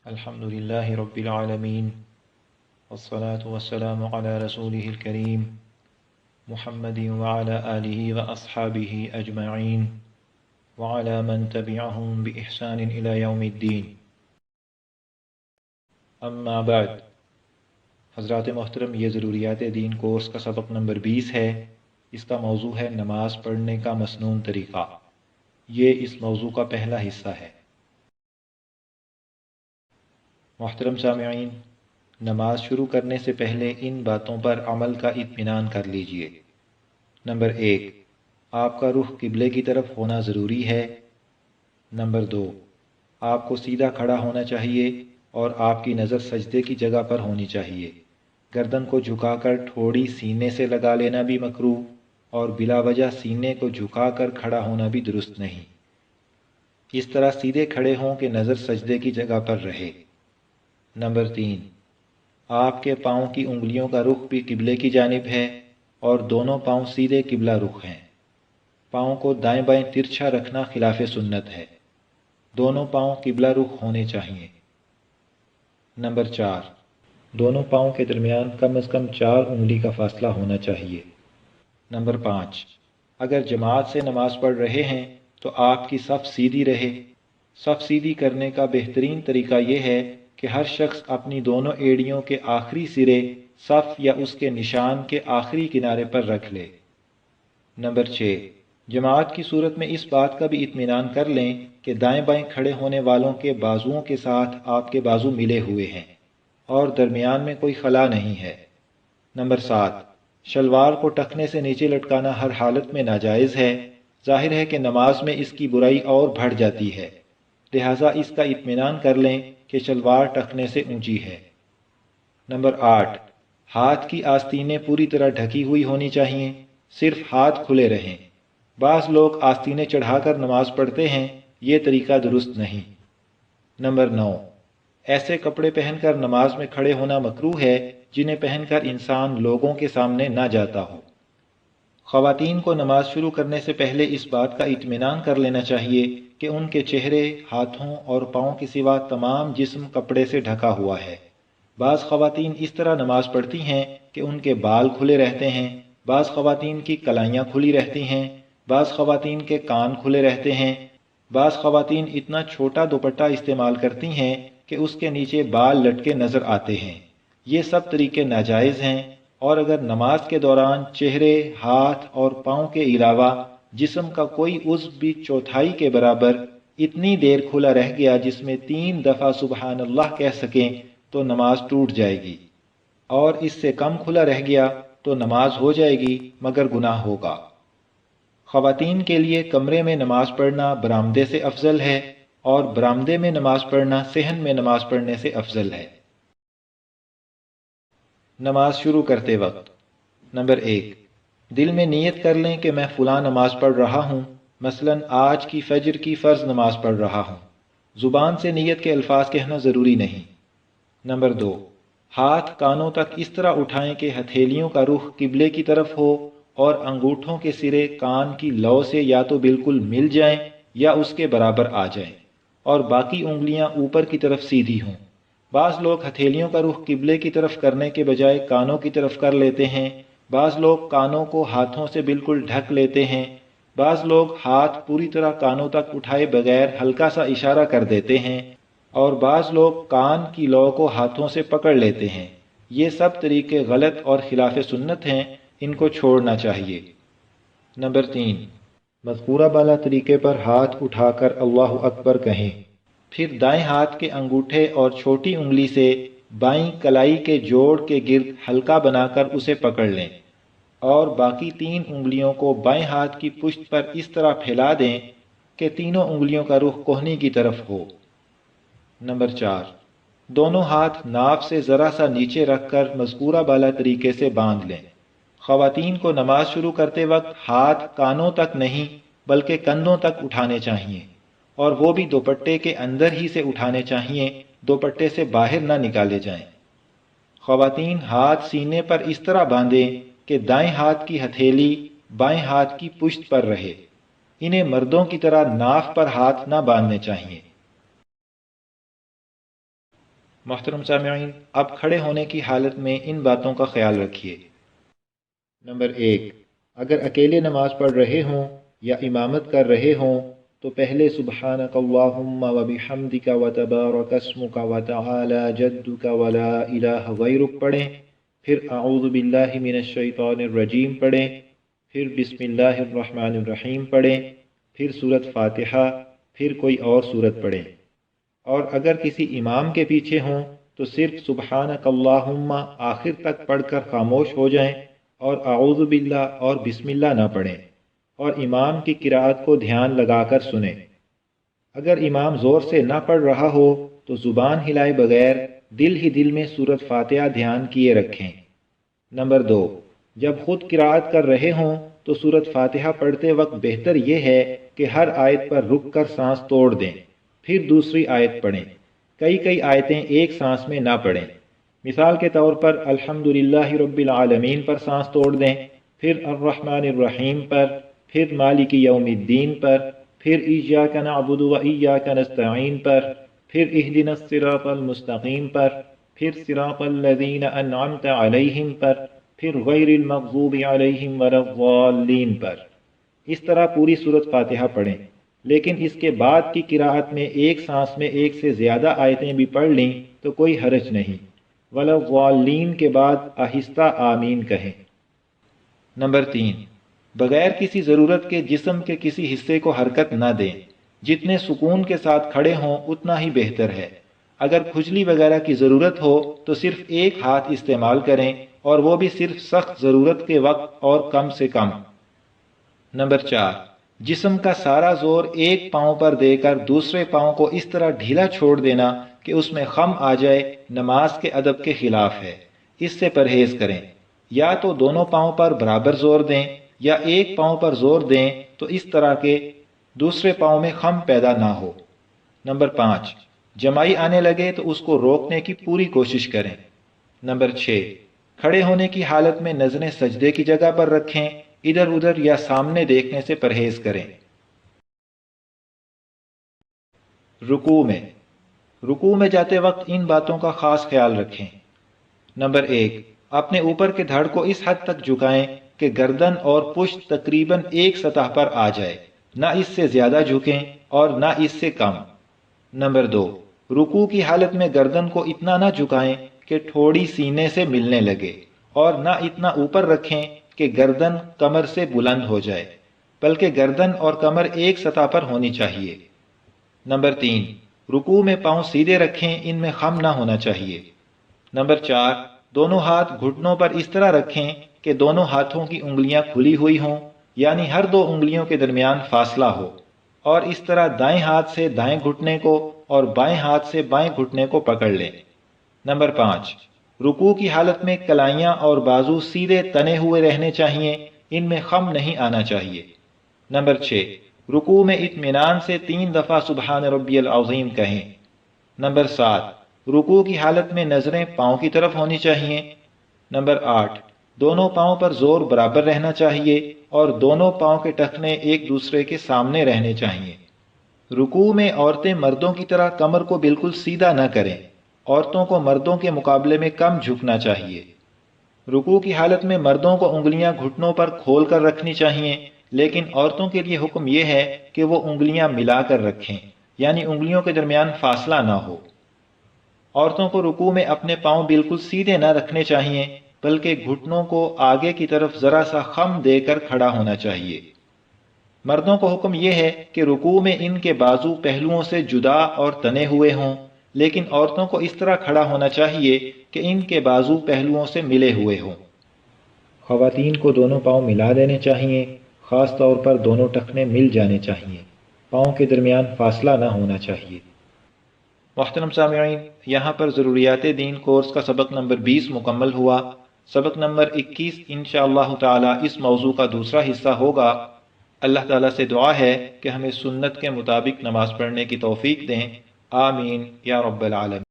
الحمدللہ رب العالمین والصلاة والسلام علی رسولہ الکریم محمد وعلی آلہ واصحابہ اجمعین وعلی من تبعہم بإحسان الی یوم الدین۔ اما بعد، حضرات محترم، یہ ضروریات دین کورس کا سبق نمبر 20 ہے۔ اس کا موضوع ہے نماز پڑھنے کا مسنون طریقہ۔ یہ اس موضوع کا پہلا حصہ ہے۔ محترم سامعین، نماز شروع کرنے سے پہلے ان باتوں پر عمل کا اطمینان کر لیجئے۔ نمبر 1، آپ کا رخ قبلے کی طرف ہونا ضروری ہے۔ نمبر 2، آپ کو سیدھا کھڑا ہونا چاہیے اور آپ کی نظر سجدے کی جگہ پر ہونی چاہیے۔ گردن کو جھکا کر ٹھوڑی سینے سے لگا لینا بھی مکروہ اور بلا وجہ سینے کو جھکا کر کھڑا ہونا بھی درست نہیں۔ اس طرح سیدھے کھڑے ہوں کہ نظر سجدے کی جگہ پر رہے۔ نمبر 3، آپ کے پاؤں کی انگلیوں کا رخ بھی قبلے کی جانب ہے اور دونوں پاؤں سیدھے قبلہ رخ ہیں۔ پاؤں کو دائیں بائیں ترچھا رکھنا خلاف سنت ہے۔ دونوں پاؤں قبلہ رخ ہونے چاہیے۔ نمبر 4، دونوں پاؤں کے درمیان کم از کم 4 انگلی کا فاصلہ ہونا چاہیے۔ نمبر 5، اگر جماعت سے نماز پڑھ رہے ہیں تو آپ کی صف سیدھی رہے۔ صف سیدھی کرنے کا بہترین طریقہ یہ ہے کہ ہر شخص اپنی دونوں ایڑیوں کے آخری سرے صف یا اس کے نشان کے آخری کنارے پر رکھ لے۔ نمبر 6، جماعت کی صورت میں اس بات کا بھی اطمینان کر لیں کہ دائیں بائیں کھڑے ہونے والوں کے بازوؤں کے ساتھ آپ کے بازو ملے ہوئے ہیں اور درمیان میں کوئی خلا نہیں ہے۔ نمبر 7، شلوار کو ٹخنے سے نیچے لٹکانا ہر حالت میں ناجائز ہے۔ ظاہر ہے کہ نماز میں اس کی برائی اور بڑھ جاتی ہے، لہٰذا اس کا اطمینان کر لیں کہ شلوار ٹخنے سے اونچی ہے۔ نمبر 8، ہاتھ کی آستینیں پوری طرح ڈھکی ہوئی ہونی چاہیے، صرف ہاتھ کھلے رہیں۔ بعض لوگ آستینیں چڑھا کر نماز پڑھتے ہیں، یہ طریقہ درست نہیں۔ نمبر 9، ایسے کپڑے پہن کر نماز میں کھڑے ہونا مکروہ ہے جنہیں پہن کر انسان لوگوں کے سامنے نہ جاتا ہو۔ خواتین کو نماز شروع کرنے سے پہلے اس بات کا اطمینان کر لینا چاہیے کہ ان کے چہرے، ہاتھوں اور پاؤں کے سوا تمام جسم کپڑے سے ڈھکا ہوا ہے۔ بعض خواتین اس طرح نماز پڑھتی ہیں کہ ان کے بال کھلے رہتے ہیں، بعض خواتین کی کلائیاں کھلی رہتی ہیں، بعض خواتین کے کان کھلے رہتے ہیں، بعض خواتین اتنا چھوٹا دوپٹہ استعمال کرتی ہیں کہ اس کے نیچے بال لٹکے نظر آتے ہیں۔ یہ سب طریقے ناجائز ہیں، اور اگر نماز کے دوران چہرے، ہاتھ اور پاؤں کے علاوہ جسم کا کوئی عضو بھی چوتھائی کے برابر اتنی دیر کھلا رہ گیا جس میں 3 دفعہ سبحان اللہ کہہ سکیں تو نماز ٹوٹ جائے گی، اور اس سے کم کھلا رہ گیا تو نماز ہو جائے گی مگر گناہ ہوگا۔ خواتین کے لیے کمرے میں نماز پڑھنا برآمدے سے افضل ہے اور برآمدے میں نماز پڑھنا صحن میں نماز پڑھنے سے افضل ہے۔ نماز شروع کرتے وقت نمبر 1، دل میں نیت کر لیں کہ میں فلاں نماز پڑھ رہا ہوں، مثلا آج کی فجر کی فرض نماز پڑھ رہا ہوں۔ زبان سے نیت کے الفاظ کہنا ضروری نہیں۔ نمبر 2، ہاتھ کانوں تک اس طرح اٹھائیں کہ ہتھیلیوں کا رخ قبلے کی طرف ہو اور انگوٹھوں کے سرے کان کی لو سے یا تو بالکل مل جائیں یا اس کے برابر آ جائیں، اور باقی انگلیاں اوپر کی طرف سیدھی ہوں۔ بعض لوگ ہتھیلیوں کا رخ قبلے کی طرف کرنے کے بجائے کانوں کی طرف کر لیتے ہیں، بعض لوگ کانوں کو ہاتھوں سے بالکل ڈھک لیتے ہیں، بعض لوگ ہاتھ پوری طرح کانوں تک اٹھائے بغیر ہلکا سا اشارہ کر دیتے ہیں، اور بعض لوگ کان کی لو کو ہاتھوں سے پکڑ لیتے ہیں۔ یہ سب طریقے غلط اور خلاف سنت ہیں، ان کو چھوڑنا چاہیے۔ نمبر 3، مذکورہ بالا طریقے پر ہاتھ اٹھا کر اللہ اکبر کہیں، پھر دائیں ہاتھ کے انگوٹھے اور چھوٹی انگلی سے بائیں کلائی کے جوڑ کے گرد حلقہ بنا کر اسے پکڑ لیں، اور باقی 3 انگلیوں کو بائیں ہاتھ کی پشت پر اس طرح پھیلا دیں کہ تینوں انگلیوں کا رخ کوہنی کی طرف ہو۔ نمبر 4، دونوں ہاتھ ناف سے ذرا سا نیچے رکھ کر مذکورہ بالا طریقے سے باندھ لیں۔ خواتین کو نماز شروع کرتے وقت ہاتھ کانوں تک نہیں بلکہ کندھوں تک اٹھانے چاہیے، اور وہ بھی دوپٹے کے اندر ہی سے اٹھانے چاہیے، دوپٹے سے باہر نہ نکالے جائیں۔ خواتین ہاتھ سینے پر اس طرح باندھیں کہ دائیں ہاتھ کی ہتھیلی بائیں ہاتھ کی پشت پر رہے۔ انہیں مردوں کی طرح ناف پر ہاتھ نہ باندھنے چاہیے۔ محترم سامعین، اب کھڑے ہونے کی حالت میں ان باتوں کا خیال رکھیے۔ نمبر 1، اگر اکیلے نماز پڑھ رہے ہوں یا امامت کر رہے ہوں تو پہلے سبحانک اللہم و بحمدک و تبارک اسمک و تعالی جدک و لا الہ غیرک پڑھیں، پھر اعوذ باللہ من الشیطان الرجیم پڑھیں، پھر بسم اللہ الرحمن الرحیم پڑھیں، پھر سورۃ فاتحہ، پھر کوئی اور سورت پڑھیں۔ اور اگر کسی امام کے پیچھے ہوں تو صرف سبحانک اللہم آخر تک پڑھ کر خاموش ہو جائیں اور اعوذ باللہ اور بسم اللہ نہ پڑھیں، اور امام کی قرأت کو دھیان لگا کر سنیں۔ اگر امام زور سے نہ پڑھ رہا ہو تو زبان ہلائے بغیر دل ہی دل میں سورۃ فاتحہ دھیان کیے رکھیں۔ نمبر 2، جب خود قرأت کر رہے ہوں تو سورۃ فاتحہ پڑھتے وقت بہتر یہ ہے کہ ہر آیت پر رک کر سانس توڑ دیں، پھر دوسری آیت پڑھیں۔ کئی آیتیں ایک سانس میں نہ پڑھیں۔ مثال کے طور پر الحمدللہ رب العالمین پر سانس توڑ دیں، پھر الرحمن الرحیم پر، پھر مالک یوم الدین پر، پھر ایاک نعبد و ایاک نستعین پر، پھر اہدنا الصراط المستقیم پر، پھر صراط الذین انعمت علیہم پر، پھر غیر المغضوب علیہم ولا الضالین پر۔ اس طرح پوری سورۃ فاتحہ پڑھیں، لیکن اس کے بعد کی قراءت میں ایک سانس میں ایک سے زیادہ آیتیں بھی پڑھ لیں تو کوئی حرج نہیں۔ ولا الضالین کے بعد آہستہ آمین کہیں۔ نمبر 3، بغیر کسی ضرورت کے جسم کے کسی حصے کو حرکت نہ دیں۔ جتنے سکون کے ساتھ کھڑے ہوں اتنا ہی بہتر ہے۔ اگر کھجلی وغیرہ کی ضرورت ہو تو صرف ایک ہاتھ استعمال کریں، اور وہ بھی صرف سخت ضرورت کے وقت اور کم سے کم۔ نمبر 4، جسم کا سارا زور ایک پاؤں پر دے کر دوسرے پاؤں کو اس طرح ڈھیلا چھوڑ دینا کہ اس میں خم آ جائے نماز کے ادب کے خلاف ہے۔ اس سے پرہیز کریں۔ یا تو دونوں پاؤں پر برابر زور دیں یا ایک پاؤں پر زور دیں تو اس طرح کے دوسرے پاؤں میں خم پیدا نہ ہو۔ نمبر 5، جمائی آنے لگے تو اس کو روکنے کی پوری کوشش کریں۔ نمبر 6، کھڑے ہونے کی حالت میں نظریں سجدے کی جگہ پر رکھیں، ادھر ادھر یا سامنے دیکھنے سے پرہیز کریں۔ رکوع میں جاتے وقت ان باتوں کا خاص خیال رکھیں۔ نمبر 1، اپنے اوپر کے دھڑ کو اس حد تک جھکائیں کہ گردن اور پشت تقریباً ایک سطح پر آ جائے، نہ اس سے زیادہ جھکیں اور نہ اس سے کم۔ نمبر 2، رکوع کی حالت میں گردن کو اتنا نہ جھکائیں کہ ٹھوڑی سینے سے ملنے لگے، اور نہ اتنا اوپر رکھیں کہ گردن کمر سے بلند ہو جائے، بلکہ گردن اور کمر ایک سطح پر ہونی چاہیے۔ نمبر 3، رکوع میں پاؤں سیدھے رکھیں، ان میں خم نہ ہونا چاہیے۔ نمبر 4، دونوں ہاتھ گھٹنوں پر اس طرح رکھیں کہ دونوں ہاتھوں کی انگلیاں کھلی ہوئی ہوں، یعنی ہر دو انگلیوں کے درمیان فاصلہ ہو، اور اس طرح دائیں ہاتھ سے دائیں گھٹنے کو اور بائیں ہاتھ سے بائیں گھٹنے کو پکڑ لیں۔ نمبر 5، رکوع کی حالت میں کلائیاں اور بازو سیدھے تنے ہوئے رہنے چاہیے، ان میں خم نہیں آنا چاہیے۔ نمبر 6، رکوع میں اطمینان سے 3 دفعہ سبحان ربی العظیم کہیں۔ نمبر 7، رکوع کی حالت میں نظریں پاؤں کی طرف ہونی چاہیے۔ نمبر 8، دونوں پاؤں پر زور برابر رہنا چاہیے اور دونوں پاؤں کے ٹخنے ایک دوسرے کے سامنے رہنے چاہیے۔ رکوع میں عورتیں مردوں کی طرح کمر کو بالکل سیدھا نہ کریں، عورتوں کو مردوں کے مقابلے میں کم جھکنا چاہیے۔ رکوع کی حالت میں مردوں کو انگلیاں گھٹنوں پر کھول کر رکھنی چاہیے، لیکن عورتوں کے لیے حکم یہ ہے کہ وہ انگلیاں ملا کر رکھیں، یعنی انگلیوں کے درمیان فاصلہ نہ ہو۔ عورتوں کو رکوع میں اپنے پاؤں بالکل سیدھے نہ رکھنے چاہیے، بلکہ گھٹنوں کو آگے کی طرف ذرا سا خم دے کر کھڑا ہونا چاہیے۔ مردوں کو حکم یہ ہے کہ رکوع میں ان کے بازو پہلوؤں سے جدا اور تنے ہوئے ہوں، لیکن عورتوں کو اس طرح کھڑا ہونا چاہیے کہ ان کے بازو پہلوؤں سے ملے ہوئے ہوں۔ خواتین کو دونوں پاؤں ملا دینے چاہیے، خاص طور پر دونوں ٹخنے مل جانے چاہیے، پاؤں کے درمیان فاصلہ نہ ہونا چاہیے۔ محترم سامعین، یہاں پر ضروریات دین کورس کا سبق نمبر 20 مکمل ہوا۔ سبق نمبر 21 انشاءاللہ تعالی اس موضوع کا دوسرا حصہ ہوگا۔ اللہ تعالیٰ سے دعا ہے کہ ہمیں سنت کے مطابق نماز پڑھنے کی توفیق دیں، آمین یا رب العالمین۔